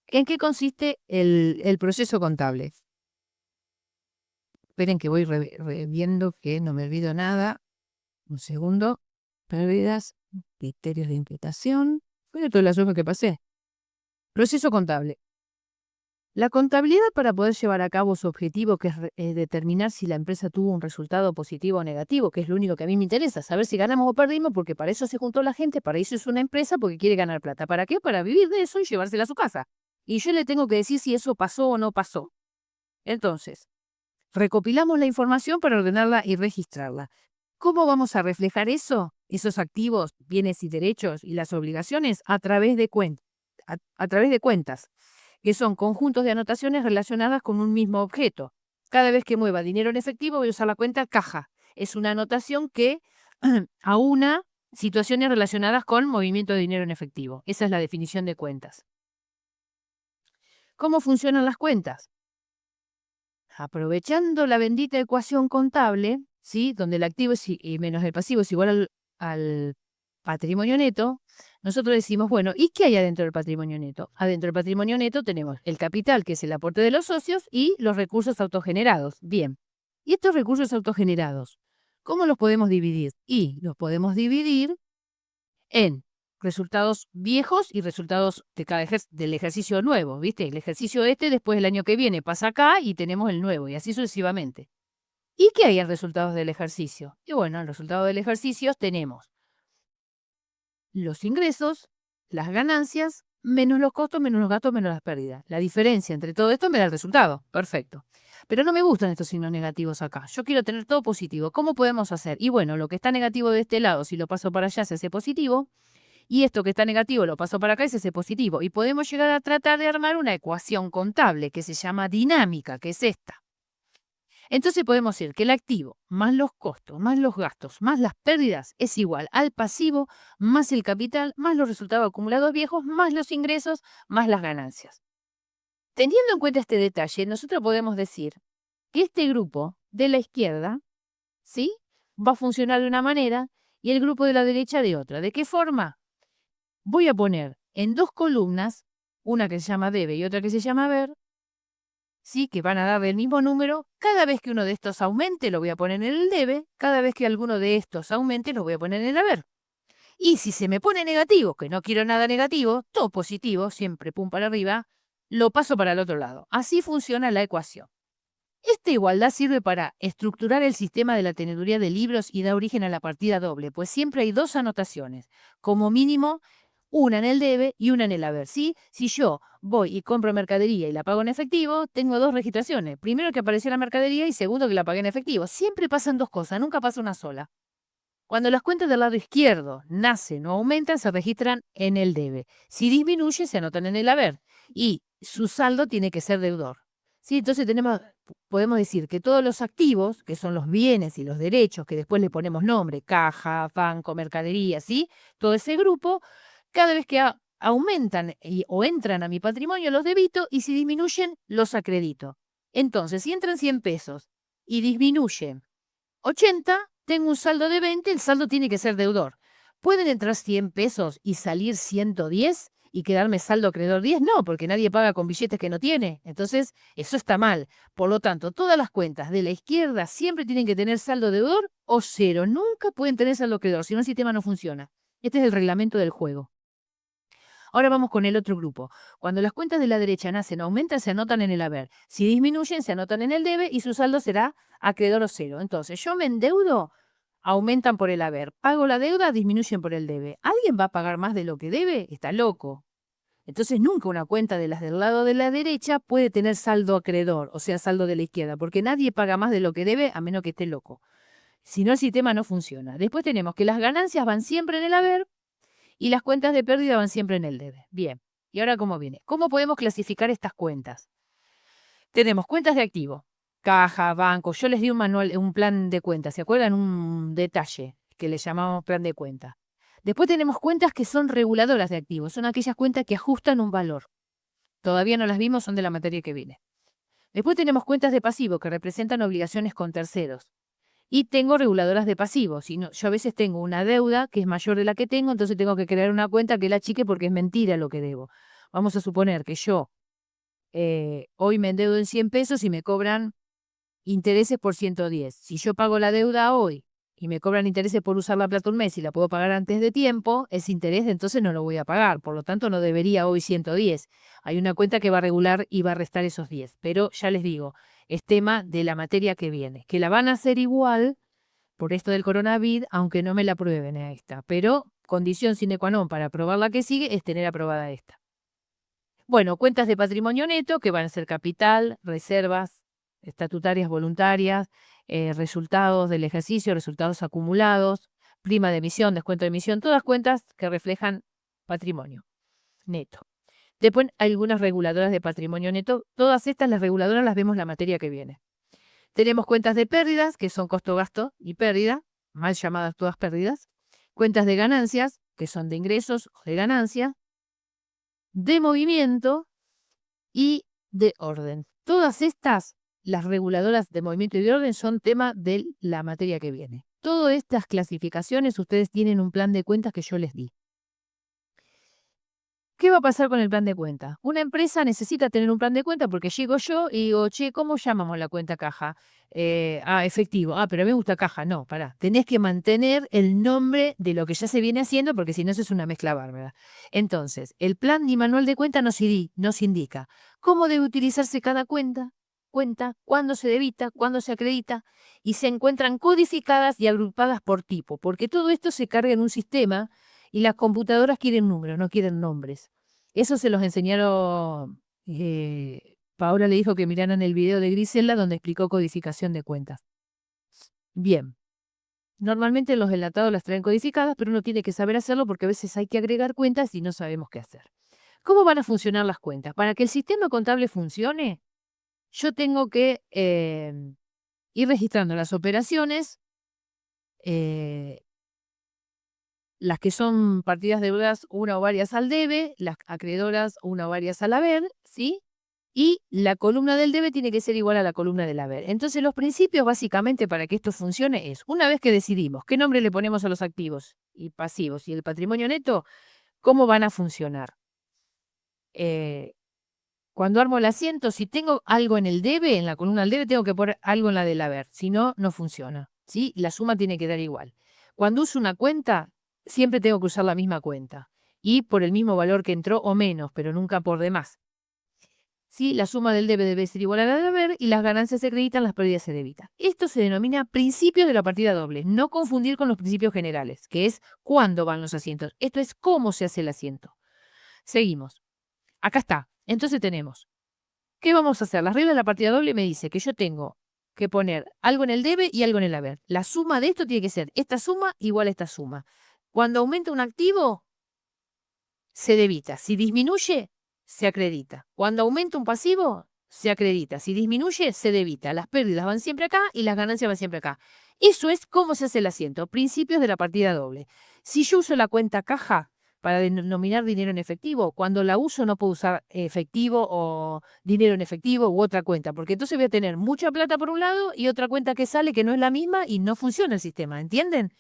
¿En qué consiste el proceso contable? Esperen que voy viendo que no me olvido nada. Un segundo. Pérdidas, criterios de imputación. Bueno, todo el asunto que pasé. Proceso contable. La contabilidad, para poder llevar a cabo su objetivo, que es determinar si la empresa tuvo un resultado positivo o negativo, que es lo único que a mí me interesa, saber si ganamos o perdimos, porque para eso se juntó la gente, para eso es una empresa, porque quiere ganar plata. ¿Para qué? Para vivir de eso y llevársela a su casa. Y yo le tengo que decir si eso pasó o no pasó. Entonces, recopilamos la información para ordenarla y registrarla. ¿Cómo vamos a reflejar eso? Esos activos, bienes y derechos y las obligaciones a través de cuentas, que son conjuntos de anotaciones relacionadas con un mismo objeto. Cada vez que mueva dinero en efectivo voy a usar la cuenta caja. Es una anotación que aúna situaciones relacionadas con movimiento de dinero en efectivo. Esa es la definición de cuentas. ¿Cómo funcionan las cuentas? Aprovechando la bendita ecuación contable, ¿sí? Donde el activo y menos el pasivo es igual al patrimonio neto, nosotros decimos, bueno, ¿y qué hay adentro del patrimonio neto? Adentro del patrimonio neto tenemos el capital, que es el aporte de los socios, y los recursos autogenerados. Bien, ¿y estos recursos autogenerados, cómo los podemos dividir? Y los podemos dividir en resultados viejos y resultados de del ejercicio nuevo, ¿viste? El ejercicio después el año que viene pasa acá y tenemos el nuevo, y así sucesivamente. ¿Y qué hay en resultados del ejercicio? Y bueno, en resultados del ejercicio tenemos los ingresos, las ganancias, menos los costos, menos los gastos, menos las pérdidas. La diferencia entre todo esto me da el resultado. Perfecto. Pero no me gustan estos signos negativos acá. Yo quiero tener todo positivo. ¿Cómo podemos hacer? Y bueno, lo que está negativo de este lado, si lo paso para allá, se hace positivo. Y esto que está negativo lo paso para acá y se hace positivo. Y podemos llegar a tratar de armar una ecuación contable que se llama dinámica, que es esta. Entonces podemos decir que el activo más los costos, más los gastos, más las pérdidas es igual al pasivo, más el capital, más los resultados acumulados viejos, más los ingresos, más las ganancias. Teniendo en cuenta este detalle, nosotros podemos decir que este grupo de la izquierda, ¿sí?, va a funcionar de una manera y el grupo de la derecha de otra. ¿De qué forma? Voy a poner en dos columnas, una que se llama debe y otra que se llama haber, ¿sí?, que van a dar el mismo número. Cada vez que uno de estos aumente, lo voy a poner en el debe. Cada vez que alguno de estos aumente, lo voy a poner en el haber. Y si se me pone negativo, que no quiero nada negativo, todo positivo, siempre pum para arriba, lo paso para el otro lado. Así funciona la ecuación. Esta igualdad sirve para estructurar el sistema de la teneduría de libros y da origen a la partida doble, pues siempre hay dos anotaciones, como mínimo una en el debe y una en el haber. ¿Sí? Si yo voy y compro mercadería y la pago en efectivo, tengo dos registraciones. Primero que apareció la mercadería y segundo que la pagué en efectivo. Siempre pasan dos cosas, nunca pasa una sola. Cuando las cuentas del lado izquierdo nacen o aumentan, se registran en el debe. Si disminuye, se anotan en el haber. Y su saldo tiene que ser deudor. ¿Sí? Entonces podemos decir que todos los activos, que son los bienes y los derechos, que después le ponemos nombre, caja, banco, mercadería, ¿sí?, todo ese grupo, cada vez que aumentan o entran a mi patrimonio, los debito, y si disminuyen, los acredito. Entonces, si entran 100 pesos y disminuyen 80, tengo un saldo de 20, el saldo tiene que ser deudor. ¿Pueden entrar 100 pesos y salir 110 y quedarme saldo acreedor 10? No, porque nadie paga con billetes que no tiene. Entonces, eso está mal. Por lo tanto, todas las cuentas de la izquierda siempre tienen que tener saldo deudor o cero. Nunca pueden tener saldo acreedor, si no el sistema no funciona. Este es el reglamento del juego. Ahora vamos con el otro grupo. Cuando las cuentas de la derecha nacen o aumentan, se anotan en el haber. Si disminuyen, se anotan en el debe y su saldo será acreedor o cero. Entonces, yo me endeudo, aumentan por el haber. Pago la deuda, disminuyen por el debe. ¿Alguien va a pagar más de lo que debe? Está loco. Entonces, nunca una cuenta de las del lado de la derecha puede tener saldo acreedor, o sea, saldo de la izquierda, porque nadie paga más de lo que debe a menos que esté loco. Si no, el sistema no funciona. Después tenemos que las ganancias van siempre en el haber y las cuentas de pérdida van siempre en el debe. Bien, ¿y ahora cómo viene? ¿Cómo podemos clasificar estas cuentas? Tenemos cuentas de activo, caja, banco. Yo les di un manual, un plan de cuentas, ¿se acuerdan? Un detalle que le llamamos plan de cuenta. Después tenemos cuentas que son reguladoras de activos, son aquellas cuentas que ajustan un valor. Todavía no las vimos, son de la materia que viene. Después tenemos cuentas de pasivo que representan obligaciones con terceros. Y tengo reguladoras de pasivos. Yo a veces tengo una deuda que es mayor de la que tengo, entonces tengo que crear una cuenta que la achique porque es mentira lo que debo. Vamos a suponer que yo hoy me endeudo en 100 pesos y me cobran intereses por 110. Si yo pago la deuda hoy y me cobran intereses por usar la plata un mes y la puedo pagar antes de tiempo, ese interés entonces no lo voy a pagar. Por lo tanto, no debería hoy 110. Hay una cuenta que va a regular y va a restar esos 10. Pero ya les digo, es tema de la materia que viene, que la van a hacer igual por esto del coronavirus, aunque no me la aprueben a esta. Pero condición sine qua non para aprobar la que sigue es tener aprobada esta. Bueno, cuentas de patrimonio neto que van a ser capital, reservas estatutarias voluntarias, resultados del ejercicio, resultados acumulados, prima de emisión, descuento de emisión, todas cuentas que reflejan patrimonio neto. Después hay algunas reguladoras de patrimonio neto. Todas estas, las reguladoras, las vemos en la materia que viene. Tenemos cuentas de pérdidas, que son costo, gasto y pérdida, mal llamadas todas pérdidas. Cuentas de ganancias, que son de ingresos o de ganancia. De movimiento y de orden. Todas estas, las reguladoras de movimiento y de orden, son tema de la materia que viene. Todas estas clasificaciones ustedes tienen un plan de cuentas que yo les di. ¿Qué va a pasar con el plan de cuenta? Una empresa necesita tener un plan de cuenta porque llego yo y digo, che, ¿cómo llamamos la cuenta caja? Efectivo. Ah, pero a mí me gusta caja. No, pará. Tenés que mantener el nombre de lo que ya se viene haciendo porque si no, eso es una mezcla bárbara. Entonces, el plan y manual de cuenta nos indica cómo debe utilizarse cada cuenta, cuándo se debita, cuándo se acredita, y se encuentran codificadas y agrupadas por tipo, porque todo esto se carga en un sistema y las computadoras quieren números, no quieren nombres. Eso se los enseñaron, Paola le dijo que miraran el video de Griselda donde explicó codificación de cuentas. Bien, normalmente los enlatados las traen codificadas, pero uno tiene que saber hacerlo porque a veces hay que agregar cuentas y no sabemos qué hacer. ¿Cómo van a funcionar las cuentas? Para que el sistema contable funcione, yo tengo que ir registrando las operaciones, eh, las que son partidas deudas, una o varias al debe, las acreedoras, una o varias al haber, ¿sí? Y la columna del debe tiene que ser igual a la columna del haber. Entonces, los principios básicamente para que esto funcione es, una vez que decidimos qué nombre le ponemos a los activos y pasivos y el patrimonio neto, ¿cómo van a funcionar? Cuando armo el asiento, si tengo algo en el debe, en la columna del debe, tengo que poner algo en la del haber. Si no, no funciona. ¿Sí? La suma tiene que dar igual. Cuando uso una cuenta, siempre tengo que usar la misma cuenta. Y por el mismo valor que entró o menos, pero nunca por demás. ¿Sí? La suma del debe debe ser igual a la del haber y las ganancias se acreditan, las pérdidas se debitan. Esto se denomina principios de la partida doble. No confundir con los principios generales, que es cuándo van los asientos. Esto es cómo se hace el asiento. Seguimos. Acá está. Entonces tenemos. ¿Qué vamos a hacer? Las reglas de la partida doble me dice que yo tengo que poner algo en el debe y algo en el haber. La suma de esto tiene que ser esta suma igual a esta suma. Cuando aumenta un activo, se debita. Si disminuye, se acredita. Cuando aumenta un pasivo, se acredita. Si disminuye, se debita. Las pérdidas van siempre acá y las ganancias van siempre acá. Eso es cómo se hace el asiento. Principios de la partida doble. Si yo uso la cuenta caja para denominar dinero en efectivo, cuando la uso no puedo usar efectivo o dinero en efectivo u otra cuenta, porque entonces voy a tener mucha plata por un lado y otra cuenta que sale que no es la misma y no funciona el sistema, ¿entienden?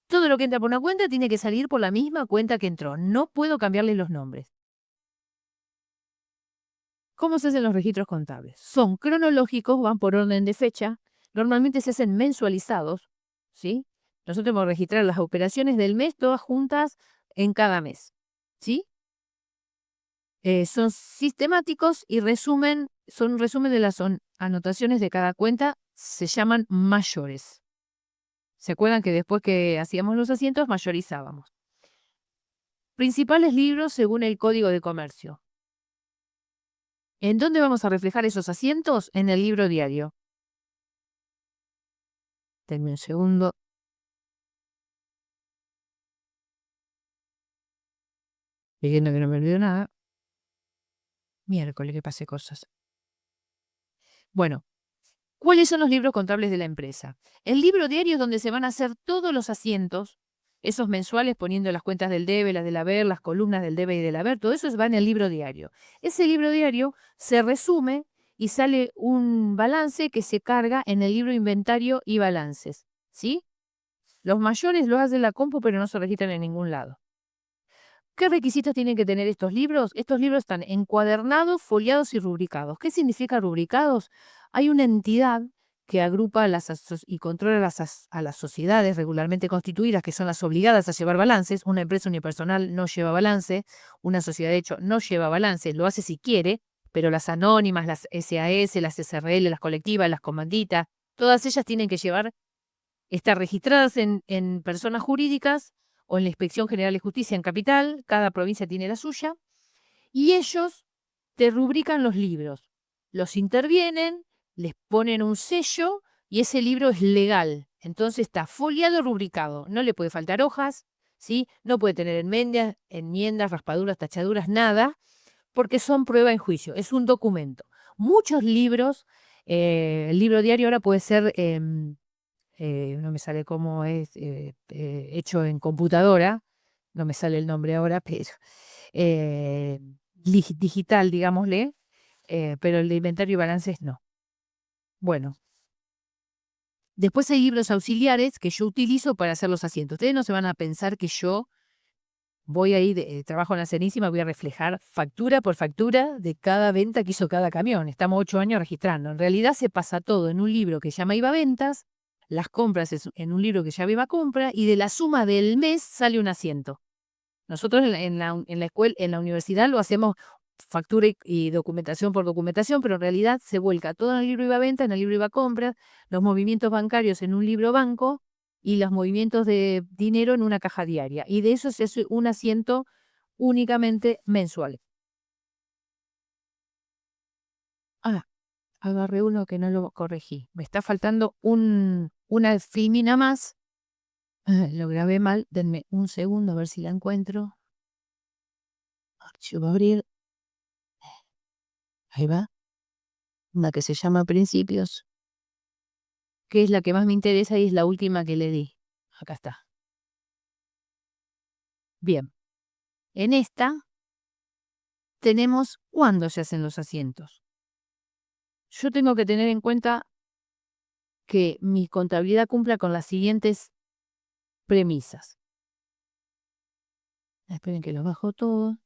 Todo lo que entra por una cuenta tiene que salir por la misma cuenta que entró. No puedo cambiarle los nombres. ¿Cómo se hacen los registros contables? Son cronológicos, van por orden de fecha. Normalmente se hacen mensualizados, ¿sí? Nosotros tenemos que registrar las operaciones del mes todas juntas en cada mes, ¿sí? Son sistemáticos y son un resumen de las anotaciones de cada cuenta, se llaman mayores. ¿Se acuerdan que después que hacíamos los asientos, mayorizábamos? Principales libros según el Código de Comercio. ¿En dónde vamos a reflejar esos asientos? En el libro diario. Denme un segundo. Viendo que no me olvido nada. Miércoles que pasé cosas. Bueno, ¿cuáles son los libros contables de la empresa? El libro diario es donde se van a hacer todos los asientos, esos mensuales poniendo las cuentas del debe, las del haber, las columnas del debe y del haber, todo eso va en el libro diario. Ese libro diario se resume y sale un balance que se carga en el libro inventario y balances, ¿sí? Los mayores lo hace la compu, pero no se registran en ningún lado. ¿Qué requisitos tienen que tener estos libros? Estos libros están encuadernados, foliados y rubricados. ¿Qué significa rubricados? Hay una entidad que agrupa y controla a las sociedades regularmente constituidas, que son las obligadas a llevar balances. Una empresa unipersonal no lleva balance, una sociedad de hecho no lleva balance, lo hace si quiere, pero las anónimas, las SAS, las SRL, las colectivas, las comanditas, todas ellas tienen que estar registradas en personas jurídicas o en la Inspección General de Justicia en Capital, cada provincia tiene la suya, y ellos te rubrican los libros, los intervienen, les ponen un sello y ese libro es legal. Entonces está foliado, rubricado, no le puede faltar hojas, ¿sí? No puede tener enmiendas, raspaduras, tachaduras, nada, porque son prueba en juicio, es un documento. Muchos libros, el libro diario ahora puede ser no me sale cómo es hecho en computadora, no me sale el nombre ahora, pero eh, digital, digámosle, pero el de inventario y balances no. Bueno, después hay libros auxiliares que yo utilizo para hacer los asientos. Ustedes no se van a pensar que yo voy a ir, trabajo en la Serenísima, voy a reflejar factura por factura de cada venta que hizo cada camión. Estamos 8 años registrando. En realidad se pasa todo en un libro que se llama IVA Ventas, las compras en un libro que se llama IVA Compra, y de la suma del mes sale un asiento. Nosotros en la escuela, en la universidad lo hacemos factura y documentación por documentación, pero en realidad se vuelca todo en el libro IVA Venta, en el libro IVA Compra, los movimientos bancarios en un libro banco y los movimientos de dinero en una caja diaria. Y de eso se hace un asiento únicamente mensual. Ah, agarré uno que no lo corregí. Me está faltando una filmina más. Lo grabé mal. Denme un segundo a ver si la encuentro. Archivo abrir. Ahí va. Una que se llama Principios, que es la que más me interesa y es la última que le di. Acá está. Bien. En esta tenemos cuándo se hacen los asientos. Yo tengo que tener en cuenta que mi contabilidad cumpla con las siguientes premisas. Esperen que los bajo todo.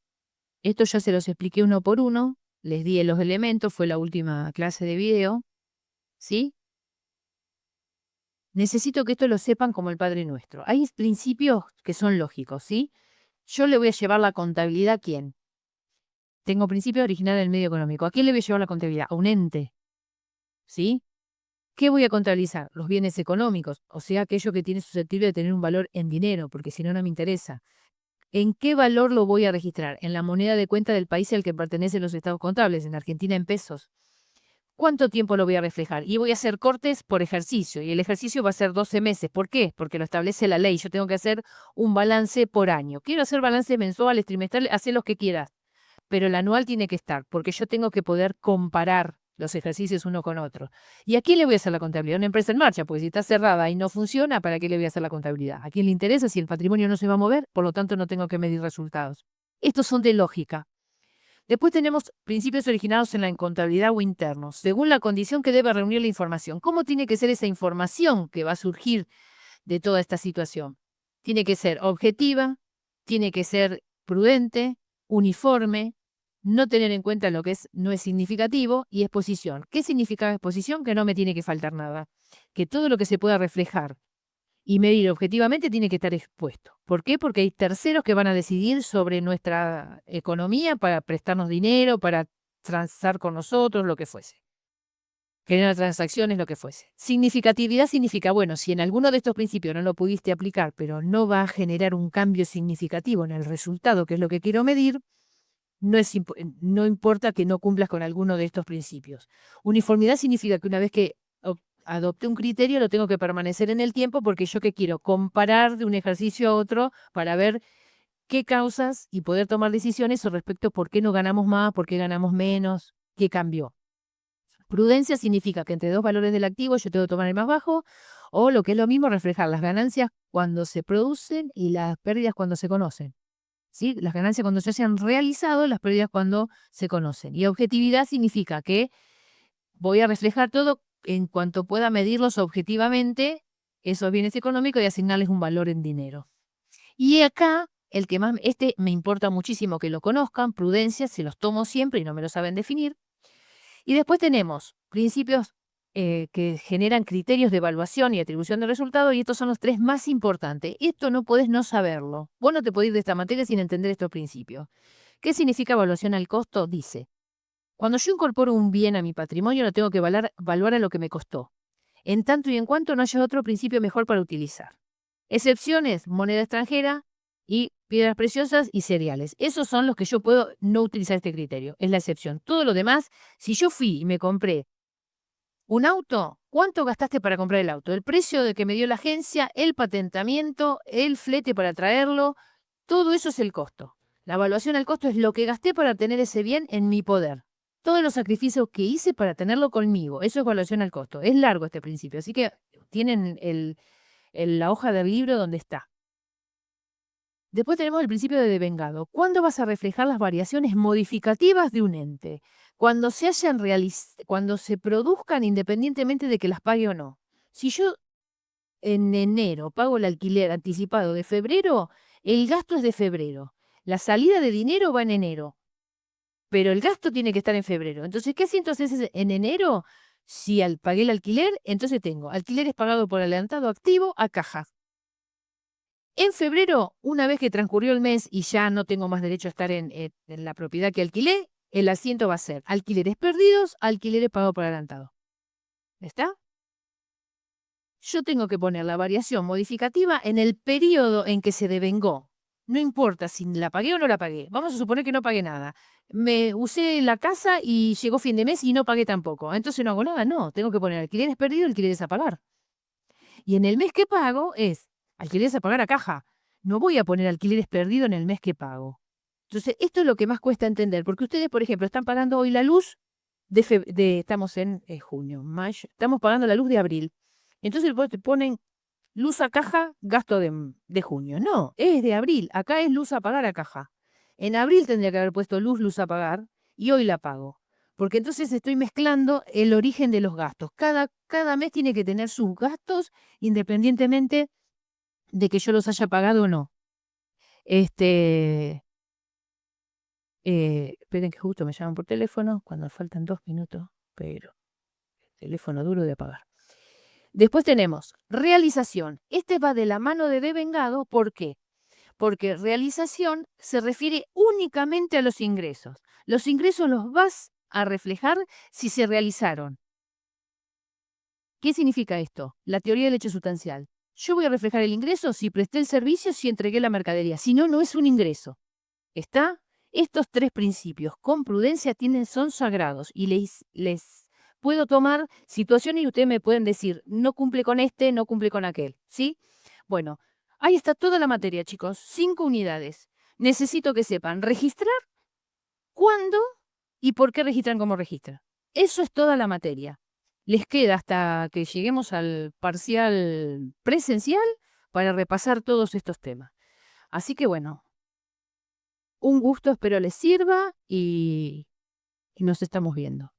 Esto ya se los expliqué uno por uno. Les di los elementos, fue la última clase de video. ¿Sí? Necesito que esto lo sepan como el Padre Nuestro. Hay principios que son lógicos, ¿sí? Yo le voy a llevar la contabilidad a quién. Tengo principio original del medio económico. ¿A quién le voy a llevar la contabilidad? A un ente. ¿Sí? ¿Qué voy a contabilizar? Los bienes económicos, o sea, aquello que tiene susceptible de tener un valor en dinero, porque si no, no me interesa. ¿En qué valor lo voy a registrar? En la moneda de cuenta del país al que pertenecen los estados contables, en Argentina en pesos. ¿Cuánto tiempo lo voy a reflejar? Y voy a hacer cortes por ejercicio, y el ejercicio va a ser 12 meses. ¿Por qué? Porque lo establece la ley. Yo tengo que hacer un balance por año. Quiero hacer balances mensuales, trimestrales, hacer los que quieras, pero el anual tiene que estar, porque yo tengo que poder comparar los ejercicios uno con otro. ¿Y a quién le voy a hacer la contabilidad? A una empresa en marcha, porque si está cerrada y no funciona, ¿para qué le voy a hacer la contabilidad? ¿A quién le interesa si el patrimonio no se va a mover? Por lo tanto, no tengo que medir resultados. Estos son de lógica. Después tenemos principios originados en la contabilidad o internos, según la condición que debe reunir la información. ¿Cómo tiene que ser esa información que va a surgir de toda esta situación? Tiene que ser objetiva, tiene que ser prudente, uniforme, no tener en cuenta lo que no es significativo y exposición. ¿Qué significa exposición? Que no me tiene que faltar nada. Que todo lo que se pueda reflejar y medir objetivamente tiene que estar expuesto. ¿Por qué? Porque hay terceros que van a decidir sobre nuestra economía para prestarnos dinero, para transar con nosotros, lo que fuese. Generar transacciones, lo que fuese. Significatividad significa, bueno, si en alguno de estos principios no lo pudiste aplicar, pero no va a generar un cambio significativo en el resultado, que es lo que quiero medir, no importa que no cumplas con alguno de estos principios. Uniformidad significa que una vez que adopte un criterio, lo tengo que permanecer en el tiempo porque yo que quiero comparar de un ejercicio a otro para ver qué causas y poder tomar decisiones respecto a por qué no ganamos más, por qué ganamos menos, qué cambió. Prudencia significa que entre dos valores del activo yo tengo que tomar el más bajo, o lo que es lo mismo, reflejar las ganancias cuando se producen y las pérdidas cuando se conocen. ¿Sí? Las ganancias cuando se hayan realizado, las pérdidas cuando se conocen. Y objetividad significa que voy a reflejar todo en cuanto pueda medirlos objetivamente, esos bienes económicos, y asignarles un valor en dinero. Y acá, el que más, este me importa muchísimo que lo conozcan, prudencia, se los tomo siempre y no me lo saben definir. Y después tenemos principios que generan criterios de evaluación y atribución de resultados, y estos son los tres más importantes. Esto no podés no saberlo. Vos no te podés ir de esta materia sin entender estos principios. ¿Qué significa evaluación al costo? Dice, cuando yo incorporo un bien a mi patrimonio, lo tengo que evaluar a lo que me costó, en tanto y en cuanto no haya otro principio mejor para utilizar. Excepciones, moneda extranjera y piedras preciosas y cereales. Esos son los que yo puedo no utilizar este criterio. Es la excepción. Todo lo demás, si yo fui y me compré un auto, ¿cuánto gastaste para comprar el auto? El precio de que me dio la agencia, el patentamiento, el flete para traerlo, todo eso es el costo. La evaluación al costo es lo que gasté para tener ese bien en mi poder. Todos los sacrificios que hice para tenerlo conmigo, eso es evaluación al costo. Es largo este principio, así que tienen la hoja del libro donde está. Después tenemos el principio de devengado. ¿Cuándo vas a reflejar las variaciones modificativas de un ente? Cuando cuando se produzcan independientemente de que las pague o no. Si yo en enero pago el alquiler anticipado de febrero, el gasto es de febrero. La salida de dinero va en enero, pero el gasto tiene que estar en febrero. Entonces, ¿qué siento entonces en enero? Si pagué el alquiler, entonces tengo alquileres pagados por adelantado activo a caja. En febrero, una vez que transcurrió el mes y ya no tengo más derecho a estar en la propiedad que alquilé, el asiento va a ser alquileres perdidos, alquileres pagados por adelantado. ¿Está? Yo tengo que poner la variación modificativa en el periodo en que se devengó. No importa si la pagué o no la pagué. Vamos a suponer que no pagué nada. Me usé la casa y llegó fin de mes y no pagué tampoco. Entonces no hago nada. No, tengo que poner alquileres perdidos, alquileres a pagar. Y en el mes que pago es alquileres a pagar a caja. No voy a poner alquileres perdidos en el mes que pago. Entonces, esto es lo que más cuesta entender, porque ustedes, por ejemplo, están pagando hoy la luz estamos en junio, mayo, estamos pagando la luz de abril. Entonces te ponen luz a caja, gasto de junio. No, es de abril. Acá es luz a pagar a caja. En abril tendría que haber puesto luz a pagar y hoy la pago. Porque entonces estoy mezclando el origen de los gastos. Cada mes tiene que tener sus gastos independientemente de que yo los haya pagado o no. Esperen que justo me llaman por teléfono cuando faltan 2 minutos, pero teléfono duro de apagar. Después tenemos realización. Este va de la mano de devengado. ¿Por qué? Porque realización se refiere únicamente a los ingresos. Los ingresos los vas a reflejar si se realizaron. ¿Qué significa esto? La teoría del hecho sustancial. Yo voy a reflejar el ingreso si presté el servicio, si entregué la mercadería. Si no, no es un ingreso. ¿Está? Estos 3 principios con prudencia son sagrados y les puedo tomar situaciones y ustedes me pueden decir, no cumple con este, no cumple con aquel, ¿sí? Bueno, ahí está toda la materia, chicos, 5 unidades. Necesito que sepan registrar, cuándo y por qué registran como registran. Eso es toda la materia. Les queda hasta que lleguemos al parcial presencial para repasar todos estos temas. Así que bueno, un gusto, espero les sirva y nos estamos viendo.